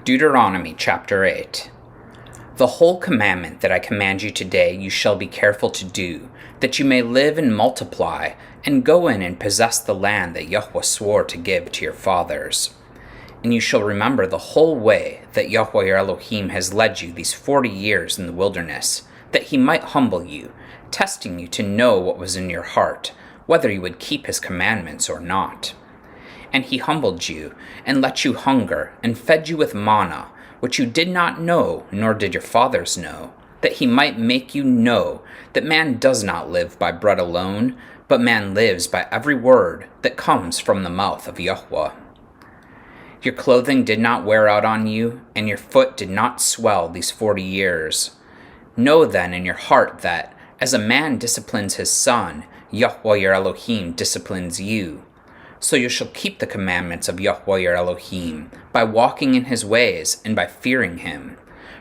Deuteronomy Chapter 8. The whole commandment that I command you today you shall be careful to do, that you may live and multiply, and go in and possess the land that Yahweh swore to give to your fathers. And you shall remember the whole way that Yahweh your Elohim has led you these 40 years in the wilderness, that he might humble you, testing you to know what was in your heart, whether you would keep his commandments or not. And he humbled you, and let you hunger, and fed you with manna, which you did not know, nor did your fathers know, that he might make you know that man does not live by bread alone, but man lives by every word that comes from the mouth of Yahweh. Your clothing did not wear out on you, and your foot did not swell these 40 years. Know then in your heart that, as a man disciplines his son, Yahweh your Elohim disciplines you. So you shall keep the commandments of Yahweh your Elohim, by walking in his ways and by fearing him.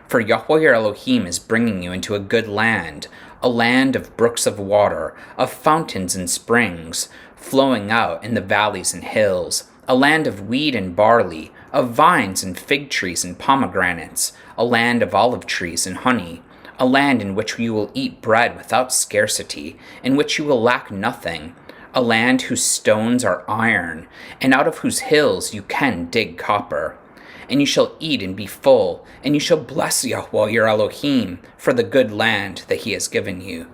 For Yahweh your Elohim is bringing you into a good land, a land of brooks of water, of fountains and springs, flowing out in the valleys and hills, a land of wheat and barley, of vines and fig trees and pomegranates, a land of olive trees and honey, a land in which you will eat bread without scarcity, in which you will lack nothing, a land whose stones are iron, and out of whose hills you can dig copper. And you shall eat and be full, and you shall bless Yahweh your Elohim for the good land that he has given you.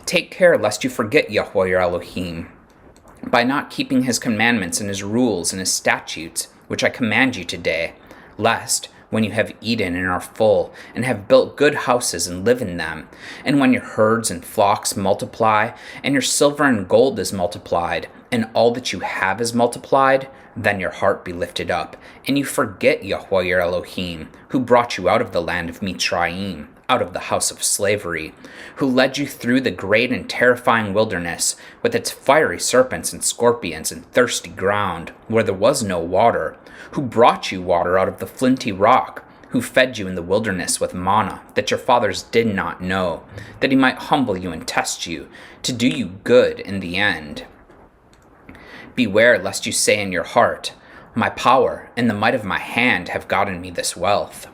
Take care lest you forget Yahweh your Elohim, by not keeping his commandments and his rules and his statutes, which I command you today, lest, when you have eaten and are full, and have built good houses and live in them, and when your herds and flocks multiply, and your silver and gold is multiplied, and all that you have is multiplied, then your heart be lifted up, and you forget Yahweh your Elohim, who brought you out of the land of Mitzrayim, out of the house of slavery, who led you through the great and terrifying wilderness, with its fiery serpents and scorpions and thirsty ground, where there was no water, who brought you water out of the flinty rock, who fed you in the wilderness with manna that your fathers did not know, that he might humble you and test you, to do you good in the end. Beware lest you say in your heart, my power and the might of my hand have gotten me this wealth.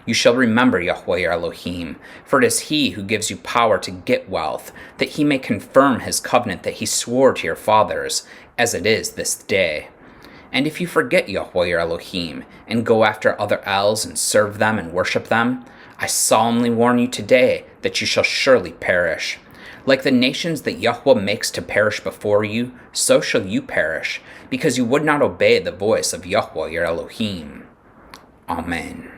You shall remember Yahweh your Elohim, for it is he who gives you power to get wealth, that he may confirm his covenant that he swore to your fathers, as it is this day. And if you forget Yahweh your Elohim, and go after other Els and serve them and worship them, I solemnly warn you today that you shall surely perish. Like the nations that Yahweh makes to perish before you, so shall you perish, because you would not obey the voice of Yahweh your Elohim. Amen.